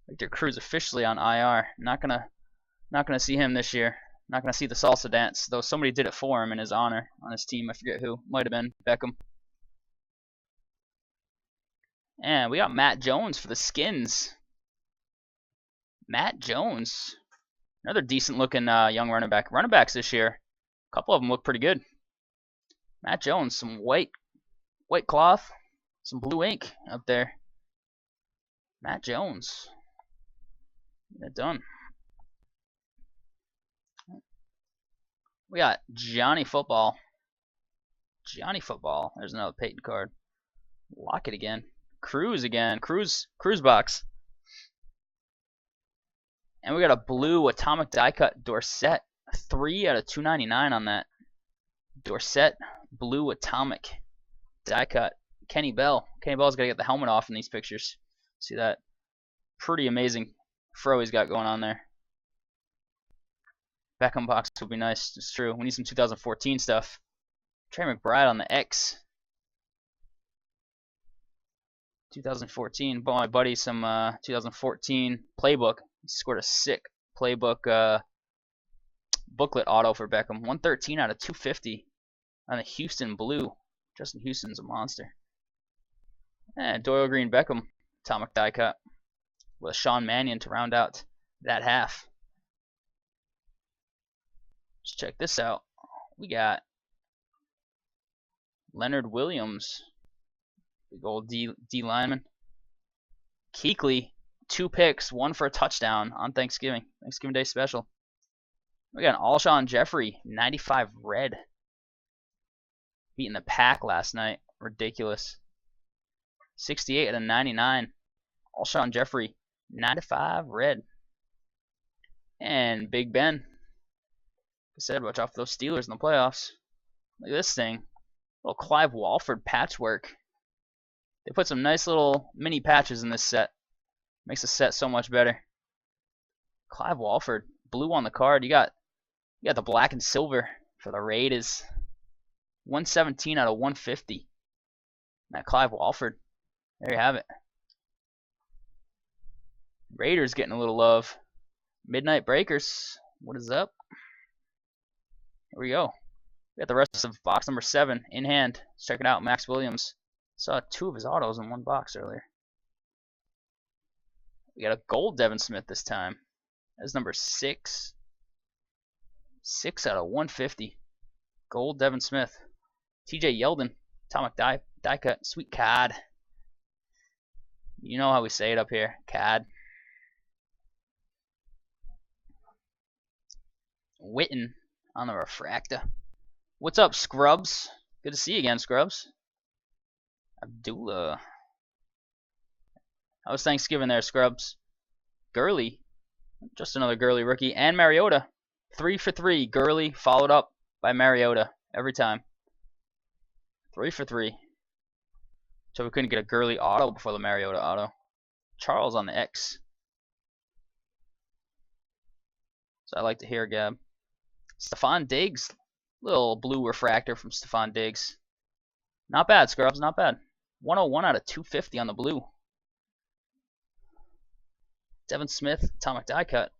Victor Cruz officially on IR. Not gonna see him this year. Not gonna see the salsa dance. Though somebody did it for him in his honor on his team. I forget who. Might have been Beckham. And we got Matt Jones for the Skins. Matt Jones. Another decent looking young running back. Running backs this year. A couple of them look pretty good. Matt Jones, some white cloth, some blue ink up there. Matt Jones. Get it done. We got Johnny Football. Johnny Football. There's another Peyton card. Lock it again. Cruz again. Cruz box. And we got a blue atomic die cut Dorsett. 3 out of 299 on that. Dorsett blue atomic. Die cut. Kenny Bell. Kenny Bell's got to get the helmet off in these pictures. See that? Pretty amazing fro he's got going on there. Beckham box would be nice. It's true. We need some 2014 stuff. Trey McBride on the X. 2014. Bought my buddy some 2014 playbook. He scored a sick playbook booklet auto for Beckham. 113 out of 250 on the Houston blue. Justin Houston's a monster. And Doyle Green Beckham atomic die cut with a Sean Mannion to round out that half. Let's check this out. We got Leonard Williams, big old D lineman. Kuechly, 2 picks, 1 for a touchdown on Thanksgiving Day special. We got an Alshon Jeffrey, 95 red. Beating the pack last night. Ridiculous. 68 out of 99. Alshon Jeffrey, 95 red. And Big Ben. Like I said, watch out for those Steelers in the playoffs. Look at this thing. Little Clive Walford patchwork. They put some nice little mini patches in this set. Makes the set so much better. Clive Walford, blue on the card. You got the black and silver for the Raiders. 117 out of 150. That Clive Walford. There you have it. Raiders getting a little love. Midnight Breakers. What is up? Here we go. We got the rest of box number 7 in hand. Let's check it out. Max Williams. Saw 2 of his autos in one box earlier. We got a gold Devin Smith this time. That's number 6. 6 out of 150. Gold Devin Smith. TJ Yeldon. Atomic die cut. Sweet card. You know how we say it up here. Cad. Witten on the refractor. What's up, Scrubs? Good to see you again, Scrubs. Abdullah. How was Thanksgiving there, Scrubs? Gurley. Just another Gurley rookie. And Mariota. 3 for 3. Gurley followed up by Mariota every time. 3 for 3. So we couldn't get a Gurley auto before the Mariota auto. Charles on the X. So I like to hear, Gab. Stephon Diggs. Little blue refractor from Stephon Diggs. Not bad, Scrubs. Not bad. 101 out of 250 on the blue. Devin Smith, atomic die cut.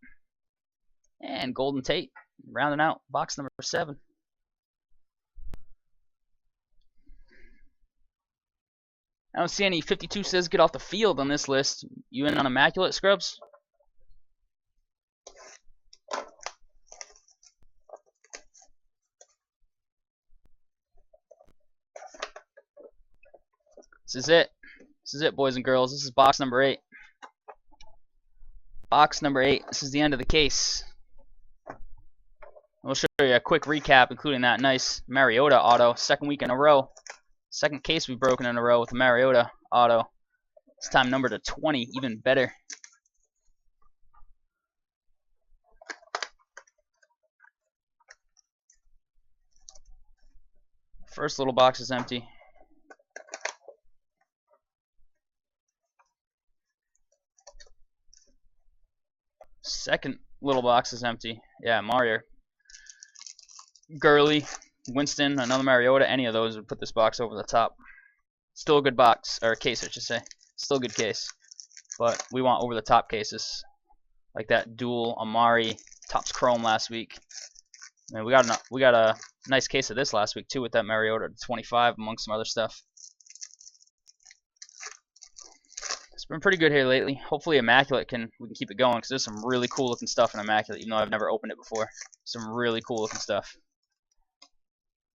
And Golden Tate. Rounding out box number 7. I don't see any 52 says get off the field on this list. You in on Immaculate, Scrubs? This is it. This is it, boys and girls. This is box number 8. Box number 8. This is the end of the case. We'll show you a quick recap, including that nice Mariota auto. 2nd week in a row. 2nd case we've broken in a row with the Mariota auto. This time numbered to 20, even better. First little box is empty. Second little box is empty. Yeah, Mario. Gurley, Winston, another Mariota, any of those would put this box over the top. Still a good box, or case I should say. Still a good case. But we want over the top cases. Like that dual Amari Topps Chrome last week. I mean, we got a nice case of this last week too with that Mariota 25 among some other stuff. It's been pretty good here lately. Hopefully Immaculate we can keep it going because there's some really cool looking stuff in Immaculate, even though I've never opened it before. Some really cool looking stuff.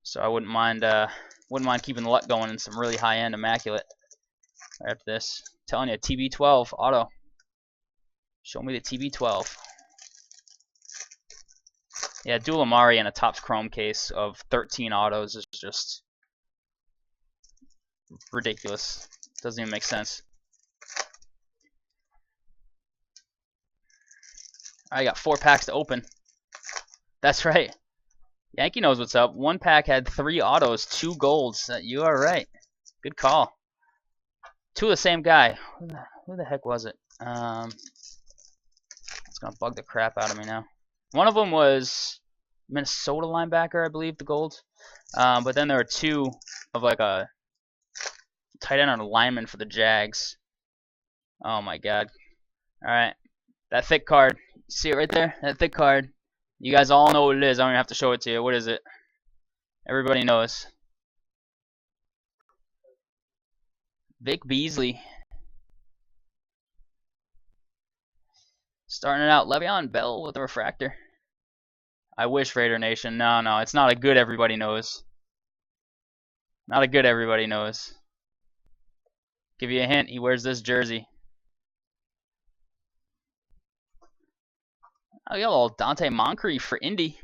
So I wouldn't mind keeping the luck going in some really high end Immaculate. Right after this, I'm telling you, TB12 auto. Show me the TB12. Yeah, dual Amari and a Topps Chrome case of 13 autos is just ridiculous. Doesn't even make sense. I got 4 packs to open. That's right. Yankee knows what's up. 1 pack had 3 autos, 2 golds. You are right. Good call. Two of the same guy. Who the heck was it? It's gonna bug the crap out of me now. One of them was Minnesota linebacker, I believe, the gold. But then there were two of like a tight end or lineman for the Jags. Oh my god. Alright. That thick card. See it right there? That thick card. You guys all know what it is. I don't even have to show it to you. What is it? Everybody knows. Vic Beasley. Starting it out, Le'Veon Bell with a refractor. I wish, Raider Nation. No, it's not a good everybody knows. Not a good everybody knows. Give you a hint, he wears this jersey. Oh, you got a little Dante Moncrief for Indy.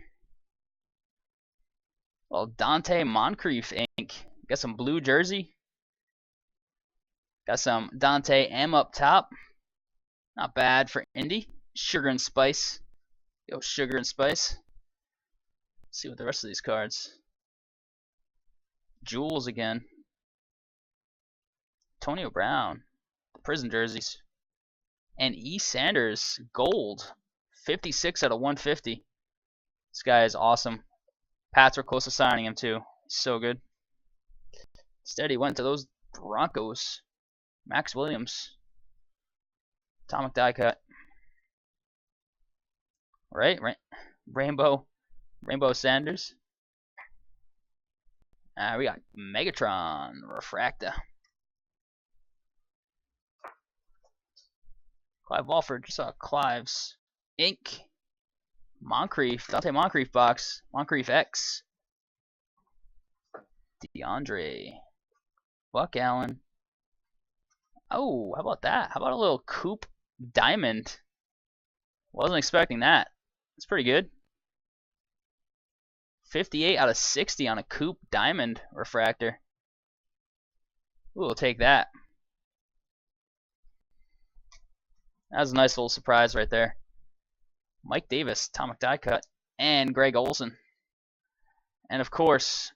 A little Dante Moncrief ink. Got some blue jersey. Got some Dante M up top. Not bad for Indy. Sugar and Spice. Yo, Sugar and Spice. Let's see what the rest of these cards. Jules again. Antonio Brown. The prison jerseys. And E. Sanders. Gold. 56 out of 150. This guy is awesome. Pats were close to signing him too. He's so good. Instead, he went to those Broncos. Max Williams. Atomic die cut. Right? Rainbow Sanders. We got Megatron refractor. Clive Walford. Just saw Clive's ink. Moncrief. Dante Moncrief box. Moncrief X. DeAndre. Buck Allen. Oh, how about that? How about a little Coupe Diamond? Wasn't expecting that. That's pretty good. 58 out of 60 on a Coupe Diamond refractor. Ooh, we'll take that. That was a nice little surprise right there. Mike Davis, atomic die cut, and Greg Olsen. And of course,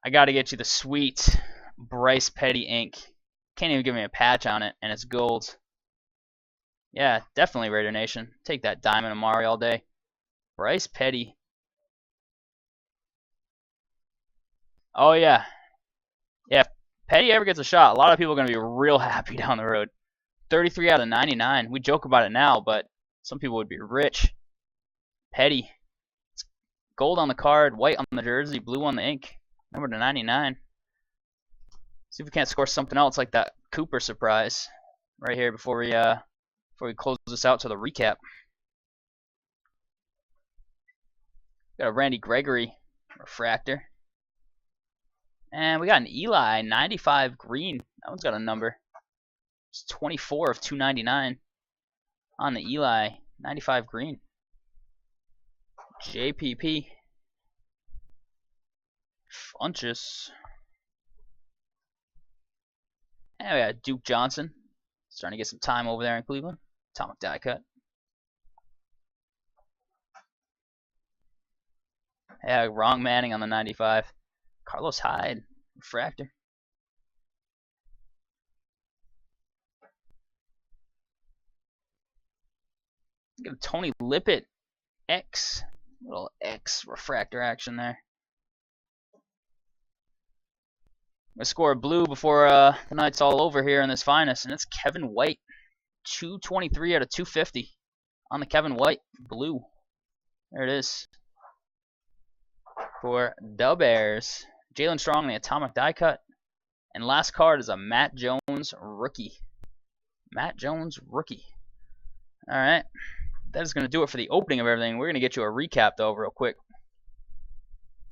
I got to get you the sweet Bryce Petty ink. Can't even give me a patch on it, and it's gold. Yeah, definitely Raider Nation. Take that Diamond Amari all day. Bryce Petty. Oh, yeah. Yeah, if Petty ever gets a shot, a lot of people are going to be real happy down the road. 33 out of 99. We joke about it now, but some people would be rich. Petty. It's gold on the card, white on the jersey, blue on the ink. Number to 99. See if we can't score something else like that Cooper surprise right here before we close this out to the recap. Got a Randy Gregory refractor. And we got an Eli 95 green. That one's got a number. It's 24 of 299 on the Eli 95 green. JPP. Funchess. And we got Duke Johnson. Starting to get some time over there in Cleveland. Atomic die cut. Yeah, wrong Manning on the 95. Carlos Hyde. Refractor. Got a Tony Lippett X. Little X refractor action there. I'm going to score a blue before the night's all over here in this finest, and it's Kevin White. 223 out of 250 on the Kevin White blue. There it is. For the Bears. Jalen Strong, the atomic die cut. And last card is a Matt Jones rookie. Matt Jones rookie. Alright. That is going to do it for the opening of everything. We're going to get you a recap, though, real quick.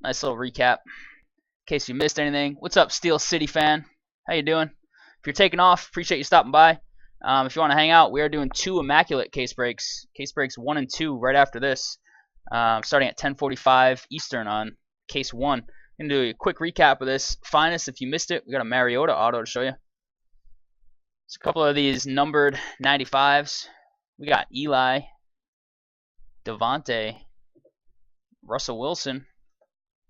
Nice little recap. In case you missed anything. What's up, Steel City fan? How you doing? If you're taking off, appreciate you stopping by. If you want to hang out, we are doing 2 immaculate case breaks. Case breaks 1 and 2 right after this. Starting at 10:45 Eastern on case 1. I'm going to do a quick recap of this finest. If you missed it, we got a Mariota auto to show you. There's a couple of these numbered 95s. We got Eli, Devontae, Russell Wilson,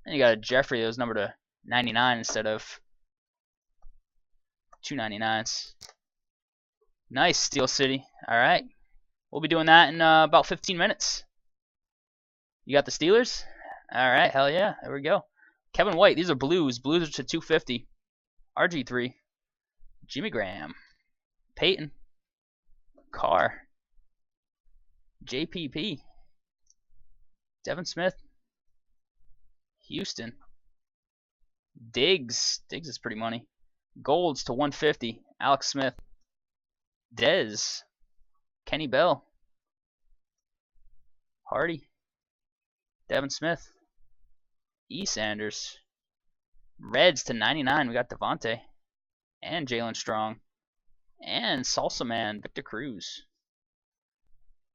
and you got a Jeffrey that was numbered to 99 instead of 299s. Nice, Steel City. All right. We'll be doing that in about 15 minutes. You got the Steelers? All right, hell yeah. There we go. Kevin White. These are blues. Blues are to 250. RG3. Jimmy Graham. Peyton. Carr. JPP. Devin Smith. Houston. Diggs. Diggs is pretty money. Golds to 150. Alex Smith. Dez. Kenny Bell. Hardy. Devin Smith. E. Sanders. Reds to 99. We got Devontae. And Jalen Strong. And Salsa Man. Victor Cruz.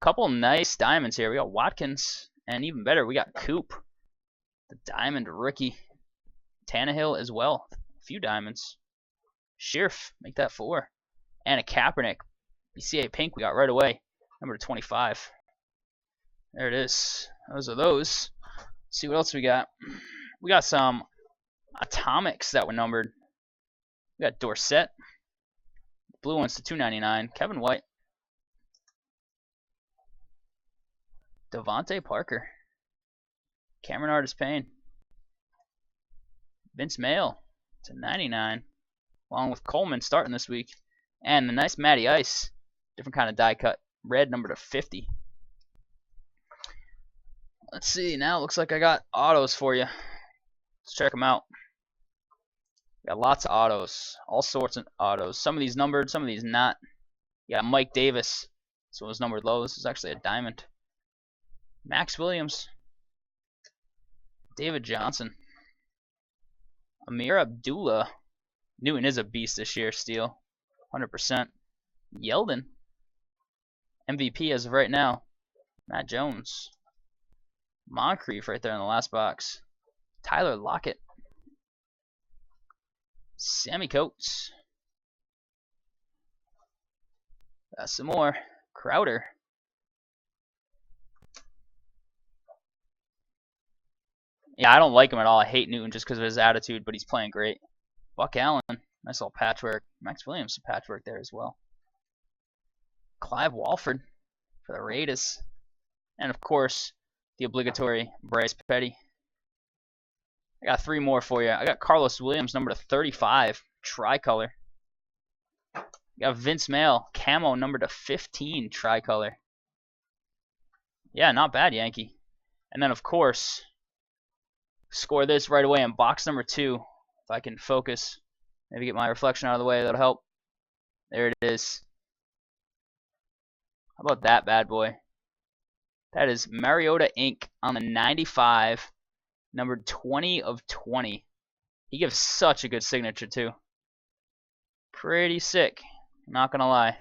Couple nice diamonds here. We got Watkins. And even better, we got Coop. The diamond rookie. Tannehill as well. A few diamonds. Shirf. Make that 4. And a Kaepernick. BCA pink we got right away. Number 25. There it is. Those are those. Let's see what else we got. We got some atomics that were numbered. We got Dorsett. Blue ones to 299. Kevin White. Devontae Parker. Cameron Artis-Payne. Vince Mail to 99. Along with Coleman starting this week. And the nice Matty Ice. Different kind of die cut. Red number to 50. Let's see. Now it looks like I got autos for you. Let's check them out. Got lots of autos. All sorts of autos. Some of these numbered, some of these not. You got Mike Davis. This one was numbered low. This is actually a diamond. Max Williams. David Johnson. Amir Abdullah. Newton is a beast this year, Steel. 100%. Yeldon. MVP as of right now. Matt Jones. Moncrief right there in the last box. Tyler Lockett. Sammy Coates. Got some more. Crowder. Yeah, I don't like him at all. I hate Newton just because of his attitude, but he's playing great. Buck Allen. Nice little patchwork. Max Williams, some patchwork there as well. Clive Walford for the Raiders. And, of course, the obligatory Bryce Petty. I got 3 more for you. I got Carlos Williams, number to 35, tricolor. I got Vince Mail, camo, number to 15, tricolor. Yeah, not bad, Yankee. And then, of course, score this right away in box number 2. If I can focus, maybe get my reflection out of the way, that'll help. There it is. How about that bad boy? That is Mariota Inc. on the 95, numbered 20 of 20. He gives such a good signature, too. Pretty sick. Not going to lie.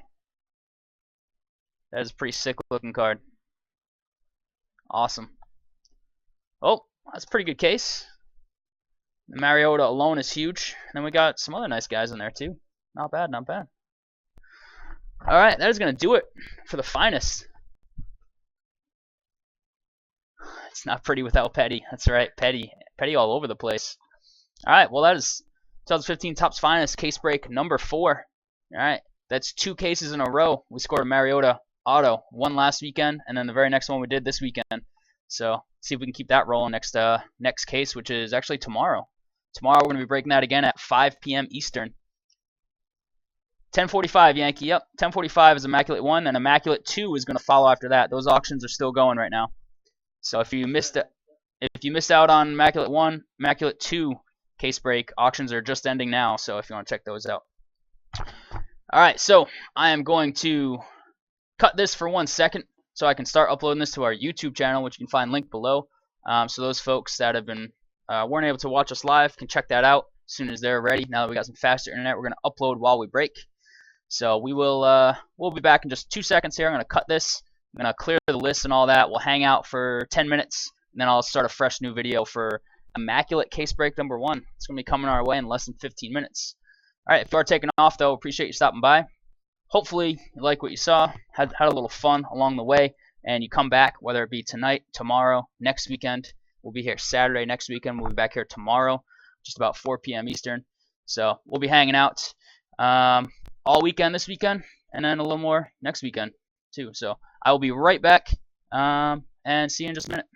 That is a pretty sick looking card. Awesome. Oh, that's a pretty good case. The Mariota alone is huge. And then we got some other nice guys in there, too. Not bad, not bad. All right, that is going to do it for the finest. It's not pretty without Petty. That's right, Petty. Petty all over the place. All right, well, that is 2015 Topps Finest case break number 4. All right, that's 2 cases in a row. We scored a Mariota auto. One last weekend, and then the very next one we did this weekend. So see if we can keep that rolling next case, which is actually tomorrow. Tomorrow we're going to be breaking that again at 5 p.m. Eastern. 10:45 Yankee. Yep, 10:45 is Immaculate 1, and Immaculate 2 is going to follow after that. Those auctions are still going right now. So if you missed out on Immaculate 1, Immaculate 2 case break auctions are just ending now. So if you want to check those out. All right, so I am going to cut this for 1 second so I can start uploading this to our YouTube channel, which you can find linked below. So those folks that have been weren't able to watch us live can check that out as soon as they're ready. Now that we got some faster internet, we're going to upload while we break. So we will we'll be back in just 2 seconds here. I'm going to cut this. I'm going to clear the list and all that. We'll hang out for 10 minutes, and then I'll start a fresh new video for Immaculate case break number 1. It's going to be coming our way in less than 15 minutes. All right, if you are taking off, though, appreciate you stopping by. Hopefully you like what you saw, had a little fun along the way, and you come back, whether it be tonight, tomorrow, next weekend. We'll be here Saturday next weekend. We'll be back here tomorrow, just about 4 p.m. Eastern. So we'll be hanging out. all weekend this weekend, and then a little more next weekend too. So I will be right back, and see you in just a minute.